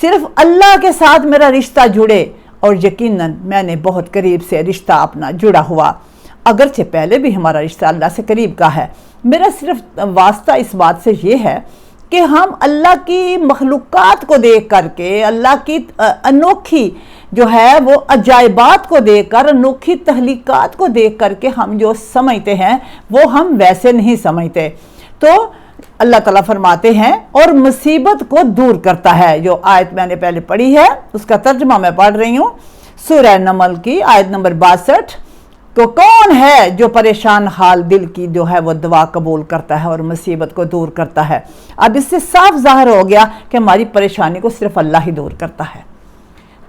صرف اللہ کے ساتھ میرا رشتہ جڑے، اور یقیناً میں نے بہت قریب سے رشتہ اپنا جڑا ہوا، اگرچہ پہلے بھی ہمارا رشتہ اللہ سے قریب کا ہے۔ میرا صرف واسطہ اس بات سے یہ ہے کہ ہم اللہ کی مخلوقات کو دیکھ کر کے، اللہ کی انوکھی جو ہے وہ عجائبات کو دیکھ کر، انوکھی تخلیقات کو دیکھ کر کے ہم جو سمجھتے ہیں وہ ہم ویسے نہیں سمجھتے۔ تو اللہ تعالیٰ فرماتے ہیں اور مصیبت کو دور کرتا ہے، جو آیت میں نے پہلے پڑھی ہے اس کا ترجمہ میں پڑھ رہی ہوں، سورہ نمل کی آیت نمبر 62۔ تو کون ہے جو پریشان حال دل کی جو ہے وہ دعا قبول کرتا ہے اور مصیبت کو دور کرتا ہے۔ اب اس سے صاف ظاہر ہو گیا کہ ہماری پریشانی کو صرف اللہ ہی دور کرتا ہے۔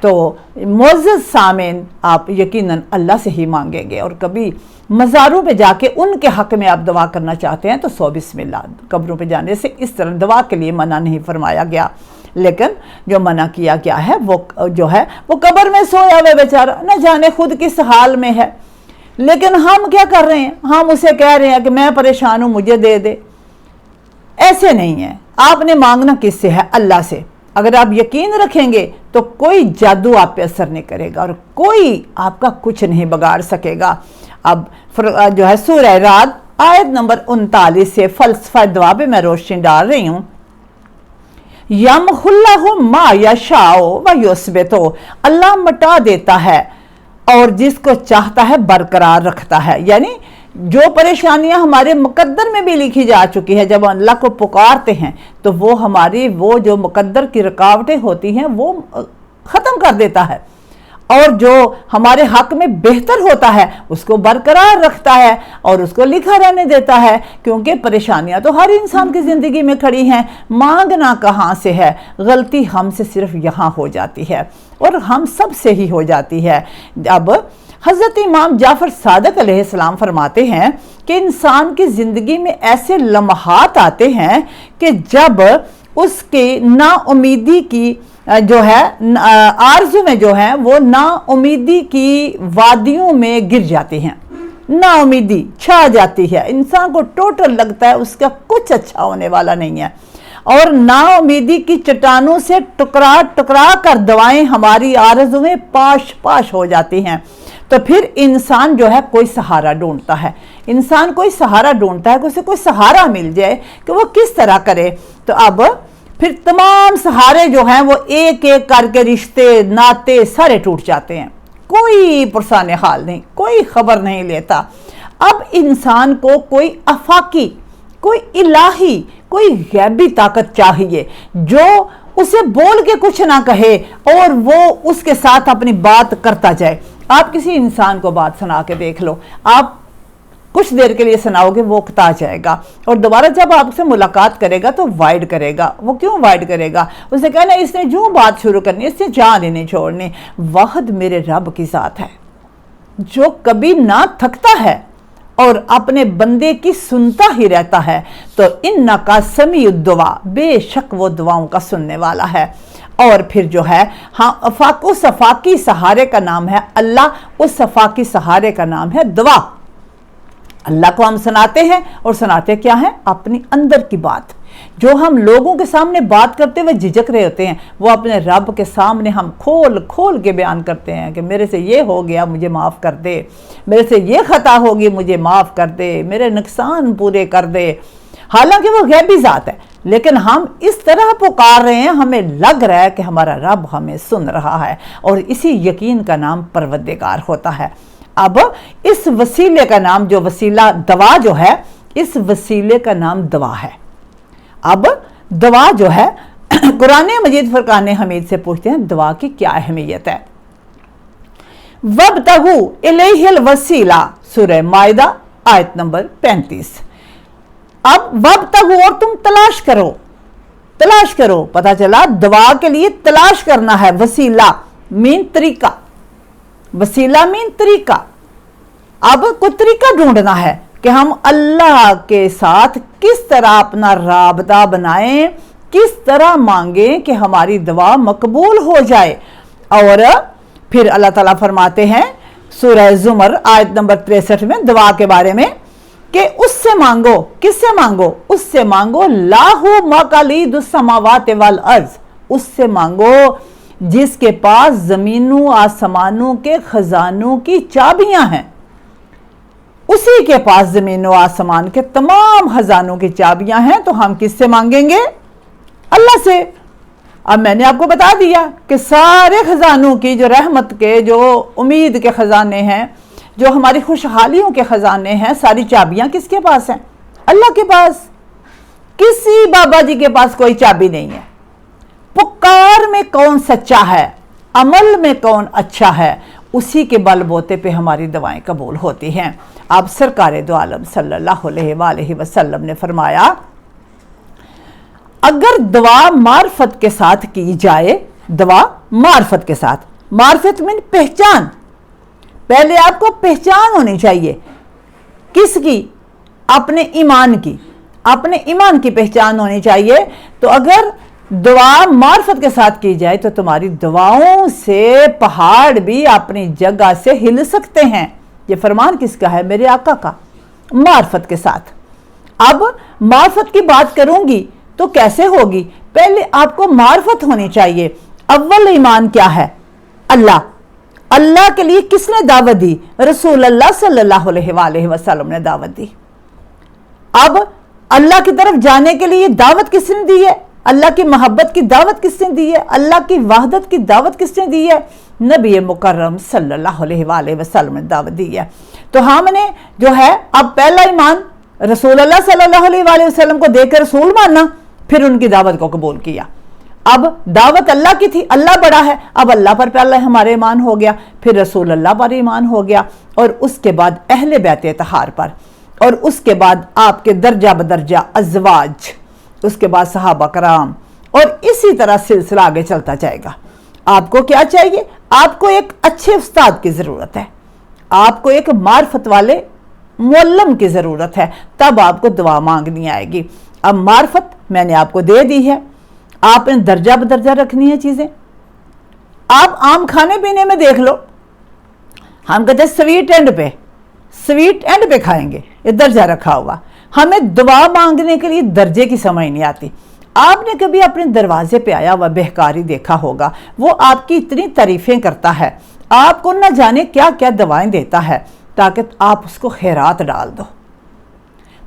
تو معزز سامعین، آپ یقیناً اللہ سے ہی مانگیں گے، اور کبھی مزاروں پہ جا کے ان کے حق میں آپ دعا کرنا چاہتے ہیں تو سو بسم اللہ۔ قبروں پہ جانے سے اس طرح دعا کے لیے منع نہیں فرمایا گیا، لیکن جو منع کیا گیا ہے وہ جو ہے وہ قبر میں سویا ہوا بیچارہ نہ جانے خود کس حال میں ہے، لیکن ہم کیا کر رہے ہیں؟ ہم اسے کہہ رہے ہیں کہ میں پریشان ہوں، مجھے دے دے۔ ایسے نہیں ہے، آپ نے مانگنا کس سے ہے؟ اللہ سے۔ اگر آپ یقین رکھیں گے تو کوئی جادو آپ پہ اثر نہیں کرے گا، اور کوئی آپ کا کچھ نہیں بگاڑ سکے گا۔ اب جو ہے سورہ رعد آیت نمبر 39 سے فلسفہ دعا پہ میں روشنی ڈال رہی ہوں۔ یمحو اللہ ما یشاء و یثبت، اللہ مٹا دیتا ہے اور جس کو چاہتا ہے برقرار رکھتا ہے۔ یعنی جو پریشانیاں ہمارے مقدر میں بھی لکھی جا چکی ہے، جب اللہ کو پکارتے ہیں تو وہ ہماری وہ جو مقدر کی رکاوٹیں ہوتی ہیں وہ ختم کر دیتا ہے، اور جو ہمارے حق میں بہتر ہوتا ہے اس کو برقرار رکھتا ہے اور اس کو لکھا رہنے دیتا ہے، کیونکہ پریشانیاں تو ہر انسان کی زندگی میں کھڑی ہیں۔ مانگنا کہاں سے ہے؟ غلطی ہم سے صرف یہاں ہو جاتی ہے، اور ہم سب سے ہی ہو جاتی ہے۔ اب حضرت امام جعفر صادق علیہ السلام فرماتے ہیں کہ انسان کی زندگی میں ایسے لمحات آتے ہیں کہ جب اس کی نا امیدی کی جو ہے آرزو میں جو ہے وہ نا امیدی کی وادیوں میں گر جاتی ہیں، نا امیدی چھا جاتی ہے، انسان کو ٹوٹل لگتا ہے اس کا کچھ اچھا ہونے والا نہیں ہے، اور نا امیدی کی چٹانوں سے ٹکرا ٹکرا کر دوائیں ہماری آرزو میں پاش پاش ہو جاتی ہیں۔ تو پھر انسان جو ہے کوئی سہارا ڈھونڈتا ہے، انسان کوئی سہارا ڈھونڈتا ہے کہ اسے کوئی سہارا مل جائے کہ وہ کس طرح کرے۔ تو اب پھر تمام سہارے جو ہیں وہ ایک ایک کر کے رشتے ناطے سارے ٹوٹ جاتے ہیں، کوئی پرسان حال نہیں، کوئی خبر نہیں لیتا۔ اب انسان کو کوئی افاقی، کوئی الہی، کوئی غیبی طاقت چاہیے جو اسے بول کے کچھ نہ کہے اور وہ اس کے ساتھ اپنی بات کرتا جائے۔ آپ کسی انسان کو بات سنا کے دیکھ لو، آپ کچھ دیر کے لیے سناؤ گے وہ اکتا جائے گا، اور دوبارہ جب آپ سے ملاقات کرے گا تو وائڈ کرے گا۔ وہ کیوں وائڈ کرے گا؟ اسے کہنا اس نے جو بات شروع کرنی، اس نے جان ہی نہیں چھوڑنی۔ واحد میرے رب کی ذات ہے جو کبھی نہ تھکتا ہے اور اپنے بندے کی سنتا ہی رہتا ہے۔ تو انکا سمیع الدعا، بے شک وہ دعاؤں کا سننے والا ہے۔ اور پھر جو ہے ہاں اس افاقی سہارے کا نام ہے اللہ، اس افاقی سہارے کا نام ہے دعا۔ اللہ کو ہم سناتے ہیں، اور سناتے کیا ہیں؟ اپنی اندر کی بات جو ہم لوگوں کے سامنے بات کرتے ہوئے جھجک رہے ہوتے ہیں، وہ اپنے رب کے سامنے ہم کھول کھول کے بیان کرتے ہیں کہ میرے سے یہ ہو گیا، مجھے معاف کر دے، میرے سے یہ خطا ہوگی، مجھے معاف کر دے، میرے نقصان پورے کر دے۔ حالانکہ وہ غیبی ذات ہے، لیکن ہم اس طرح پکار رہے ہیں، ہمیں لگ رہا ہے کہ ہمارا رب ہمیں سن رہا ہے، اور اسی یقین کا نام پروردگار ہوتا ہے۔ اب اس وسیلے کا نام، جو وسیلہ دعا جو ہے، اس وسیلے کا نام دعا ہے۔ اب دعا جو ہے قرآن مجید فرقان حمید سے پوچھتے ہیں دعا کی کیا اہمیت ہے۔ وَابْتَغُوا إِلَيْهِ الْوَسِيلَةَ سورہ مائدہ آیت نمبر 35۔ اب وَابْتَغُوا، اور تم تلاش کرو، تلاش کرو، پتہ چلا دعا کے لیے تلاش کرنا ہے۔ وسیلہ مین طریقہ، وسیلہ مین طریقہ۔ اب کوئی طریقہ ڈھونڈنا ہے کہ ہم اللہ کے ساتھ کس طرح اپنا رابطہ بنائیں، کس طرح مانگیں کہ ہماری دعا مقبول ہو جائے۔ اور پھر اللہ تعالیٰ فرماتے ہیں سورہ زمر آیت نمبر 63 میں دعا کے بارے میں کہ اس سے مانگو، کس سے مانگو؟ اس سے مانگو لاہو مقالید السماوات والارض، اس سے مانگو جس کے پاس زمینوں آسمانوں کے خزانوں کی چابیاں ہیں، اسی کے پاس زمین و آسمان کے تمام خزانوں کی چابیاں ہیں، تو ہم کس سے مانگیں گے؟ اللہ سے۔ اب میں نے آپ کو بتا دیا کہ سارے خزانوں کی، جو رحمت کے، جو امید کے خزانے ہیں، جو ہماری خوشحالیوں کے خزانے ہیں، ساری چابیاں کس کے پاس ہیں؟ اللہ کے پاس۔ کسی بابا جی کے پاس کوئی چابی نہیں ہے۔ پکار میں کون سچا ہے، عمل میں کون اچھا ہے، اسی کے بل بوتے پہ ہماری دعائیں قبول ہوتی ہیں۔ اب سرکار دو عالم صلی اللہ علیہ وآلہ وسلم نے فرمایا، اگر دعا معرفت کے ساتھ کی جائے، دعا معرفت کے ساتھ، معرفت میں پہچان، پہلے آپ کو پہچان ہونی چاہیے، کس کی؟ اپنے ایمان کی، اپنے ایمان کی پہچان ہونی چاہیے۔ تو اگر دعا معرفت کے ساتھ کی جائے تو تمہاری دعاؤں سے پہاڑ بھی اپنی جگہ سے ہل سکتے ہیں۔ یہ فرمان کس کا ہے؟ میرے آقا کا، معرفت کے ساتھ۔ اب معرفت کی بات کروں گی تو کیسے ہوگی؟ پہلے آپ کو معرفت ہونی چاہیے۔ اول ایمان کیا ہے؟ اللہ۔ اللہ کے لیے کس نے دعوت دی؟ رسول اللہ صلی اللہ علیہ وآلہ وسلم نے دعوت دی۔ اب اللہ کی طرف جانے کے لیے دعوت کس نے دی ہے؟ اللہ کی محبت کی دعوت کس نے دی ہے؟ اللہ کی وحدت کی دعوت کس نے دی ہے؟ نبی مکرم صلی اللہ علیہ وآلہ وسلم نے دعوت دی ہے۔ تو ہم نے جو ہے اب پہلا ایمان رسول اللہ صلی اللہ علیہ وآلہ وسلم کو دیکھ کر رسول ماننا، پھر ان کی دعوت کو قبول کیا۔ اب دعوت اللہ کی تھی، اللہ بڑا ہے، اب اللہ پر پہلے ہمارے ایمان ہو گیا، پھر رسول اللہ پر ایمان ہو گیا، اور اس کے بعد اہل بیت اطہار پر، اور اس کے بعد آپ کے درجہ بدرجہ ازواج، اس کے بعد صحابہ کرام، اور اسی طرح سلسلہ آگے چلتا جائے گا۔ آپ کو کیا چاہیے؟ آپ کو ایک اچھے استاد کی ضرورت ہے، آپ کو ایک معرفت والے معلم کی ضرورت ہے، تب آپ کو دعا مانگنی آئے گی۔ اب معرفت میں نے آپ کو دے دی ہے، آپ نے درجہ بدرجہ رکھنی ہے چیزیں۔ آپ عام کھانے پینے میں دیکھ لو، ہم کہتے ہیں سویٹ اینڈ پہ کھائیں گے، یہ درجہ رکھا ہوا۔ ہمیں دعا مانگنے کے لیے درجے کی سمجھ نہیں آتی۔ آپ نے کبھی اپنے دروازے پہ آیا ہوا بہکاری دیکھا ہوگا، وہ آپ کی اتنی تعریفیں کرتا ہے، آپ کو نہ جانے کیا کیا دعائیں دیتا ہے تاکہ آپ اس کو خیرات ڈال دو۔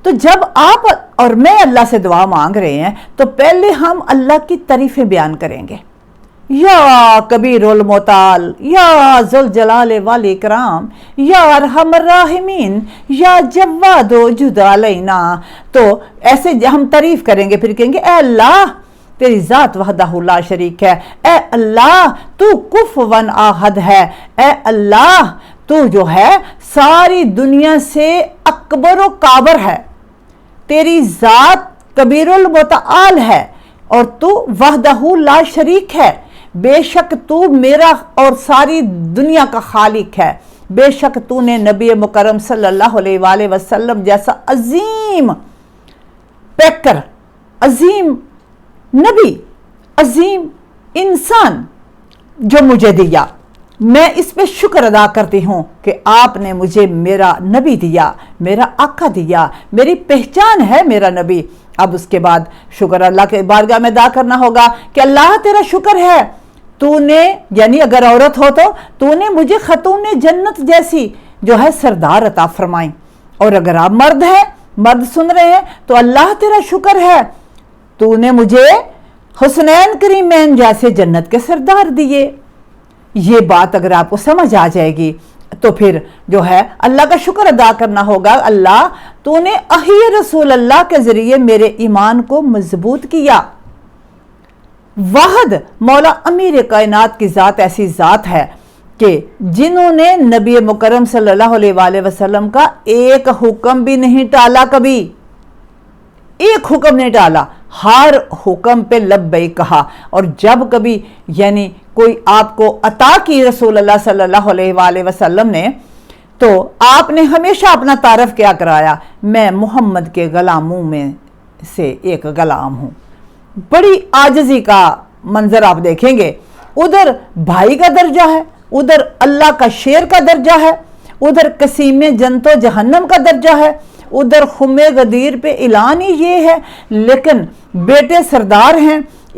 تو جب آپ اور میں اللہ سے دعا مانگ رہے ہیں تو پہلے ہم اللہ کی تعریفیں بیان کریں گے، یا کبیر المتعال، یا ذوالجلال والاکرام، یا ارحم الراحمین، یا جواد جد علینا۔ تو ایسے ہم تعریف کریں گے، پھر کہیں گے اے اللہ تیری ذات وحدہ لا شریک ہے، اے اللہ تو کفوا احد ہے، اے اللہ تو جو ہے ساری دنیا سے اکبر و کابر ہے، تیری ذات کبیر المتعال ہے، اور تو وحدہ لا شریک ہے، بے شک تو میرا اور ساری دنیا کا خالق ہے، بے شک تو نے نبی مکرم صلی اللہ علیہ وآلہ وسلم جیسا عظیم پیکر، عظیم نبی، عظیم انسان جو مجھے دیا، میں اس پہ شکر ادا کرتی ہوں کہ آپ نے مجھے میرا نبی دیا، میرا آقا دیا، میری پہچان ہے میرا نبی۔ اب اس کے بعد شکر اللہ کے بارگاہ میں ادا کرنا ہوگا کہ اللہ تیرا شکر ہے، تو نے، یعنی اگر عورت ہو تو نے مجھے خاتون جنت جیسی جو ہے سردار عطا فرمائی، اور اگر آپ مرد ہیں، مرد سن رہے ہیں، تو اللہ تیرا شکر ہے، تو نے مجھے حسنین کریمین جیسے جنت کے سردار دیے۔ یہ بات اگر آپ کو سمجھ آ جائے گی تو پھر جو ہے اللہ کا شکر ادا کرنا ہوگا، اللہ تو نے احی رسول اللہ کے ذریعے میرے ایمان کو مضبوط کیا۔ واحد مولا امیر کائنات کی ذات ایسی ذات ہے کہ جنہوں نے نبی مکرم صلی اللہ علیہ وآلہ وسلم کا ایک حکم بھی نہیں ٹالا، کبھی ایک حکم نہیں ٹالا، ہر حکم پہ لبیک کہا، اور جب کبھی یعنی کوئی آپ کو عطا کی رسول اللہ صلی اللہ علیہ وآلہ وسلم نے، تو آپ نے ہمیشہ اپنا تعارف کیا کرایا، میں محمد کے غلاموں میں سے ایک غلام ہوں۔ بڑی عاجزی کا منظر آپ دیکھیں گے، ادھر بھائی کا درجہ ہے، ادھر اللہ کا شیر کا درجہ ہے، ادھر قسیم جنت و جہنم کا درجہ ہے، ادھر خم غدیر پہ اعلان ہی یہ ہے، لیکن بیٹے سردار ہیں،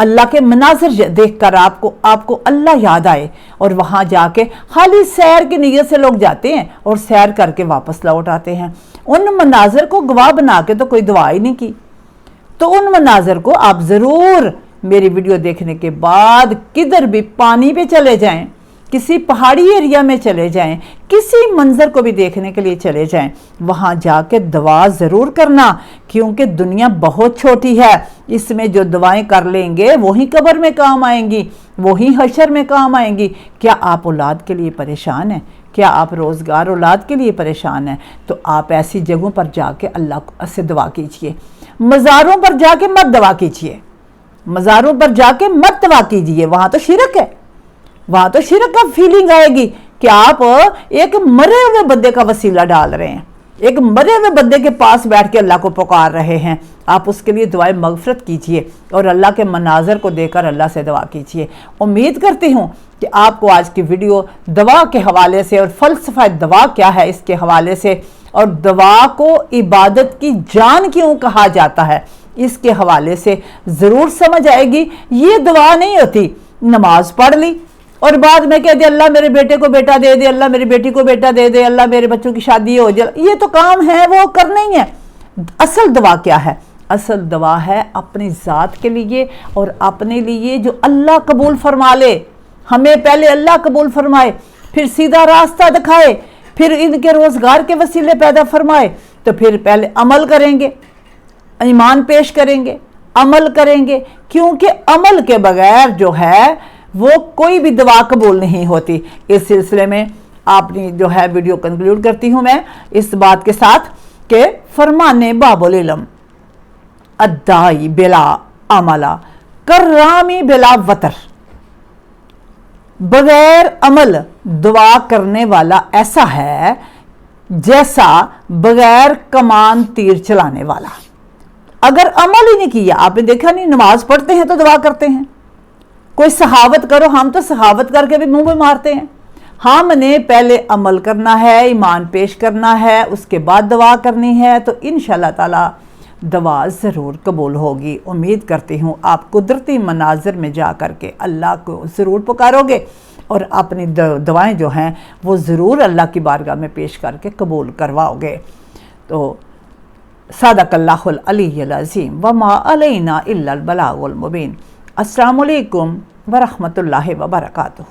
اللہ کے مناظر دیکھ کر آپ کو اللہ یاد آئے، اور وہاں جا کے خالی سیر کی نیت سے لوگ جاتے ہیں اور سیر کر کے واپس لوٹ آتے ہیں۔ ان مناظر کو گواہ بنا کے تو کوئی دعا ہی نہیں کی۔ تو ان مناظر کو آپ ضرور میری ویڈیو دیکھنے کے بعد کدھر بھی پانی پہ چلے جائیں، کسی پہاڑی ایریا میں چلے جائیں، کسی منظر کو بھی دیکھنے کے لیے چلے جائیں، وہاں جا کے دعا ضرور کرنا، کیونکہ دنیا بہت چھوٹی ہے۔ اس میں جو دعائیں کر لیں گے وہی قبر میں کام آئیں گی، وہی حشر میں کام آئیں گی۔ کیا آپ اولاد کے لیے پریشان ہیں؟ کیا آپ روزگار اولاد کے لیے پریشان ہیں؟ تو آپ ایسی جگہوں پر جا کے اللہ سے دعا کیجئے۔ مزاروں پر جا کے مت دعا کیجئے، مزاروں پر جا کے مت دعا کیجئے، وہاں تو شرک ہے، وہاں تو شرک کا فیلنگ آئے گی کہ آپ ایک مرے ہوئے بندے کا وسیلہ ڈال رہے ہیں، ایک مرے ہوئے بندے کے پاس بیٹھ کے اللہ کو پکار رہے ہیں۔ آپ اس کے لیے دعائیں مغفرت کیجئے اور اللہ کے مناظر کو دیکھ کر اللہ سے دعا کیجئے۔ امید کرتی ہوں کہ آپ کو آج کی ویڈیو دعا کے حوالے سے اور فلسفہ دعا کیا ہے اس کے حوالے سے، اور دعا کو عبادت کی جان کیوں کہا جاتا ہے اس کے حوالے سے ضرور سمجھ آئے گی۔ یہ دعا نہیں ہوتی نماز پڑھ لی اور بعد میں کہہ دے اللہ میرے بیٹے کو بیٹا دے دے، اللہ میری بیٹی کو بیٹا دے دے، اللہ میرے بچوں کی شادی ہو جائے، یہ تو کام ہے وہ کرنا ہی ہے۔ اصل دعا کیا ہے؟ اصل دعا ہے اپنی ذات کے لیے اور اپنے لیے جو اللہ قبول فرما لے، ہمیں پہلے اللہ قبول فرمائے، پھر سیدھا راستہ دکھائے، پھر ان کے روزگار کے وسیلے پیدا فرمائے، تو پھر پہلے عمل کریں گے، ایمان پیش کریں گے، عمل کریں گے، کیونکہ عمل کے بغیر جو ہے وہ کوئی بھی دعا قبول نہیں ہوتی۔ اس سلسلے میں آپ نے جو ہے ویڈیو کنکلوڈ کرتی ہوں میں اس بات کے ساتھ کہ فرمانے باب العلم الدائی بلا عملہ کرامی بلا وطر، بغیر عمل دعا کرنے والا ایسا ہے جیسا بغیر کمان تیر چلانے والا۔ اگر عمل ہی نہیں کیا، آپ نے دیکھا نہیں نماز پڑھتے ہیں تو دعا کرتے ہیں، کوئی سخاوت کرو، ہم تو سخاوت کر کے بھی منہ میں مارتے ہیں۔ ہم نے پہلے عمل کرنا ہے، ایمان پیش کرنا ہے، اس کے بعد دعا کرنی ہے، تو انشاءاللہ تعالی دعا ضرور قبول ہوگی۔ امید کرتی ہوں آپ قدرتی مناظر میں جا کر کے اللہ کو ضرور پکارو گے اور اپنی دعائیں جو ہیں وہ ضرور اللہ کی بارگاہ میں پیش کر کے قبول کرواؤ گے۔ تو صدق اللہ العلی العظیم وما علینا الا البلاغ المبین۔ السلام علیکم ورحمۃ اللہ وبرکاتہ۔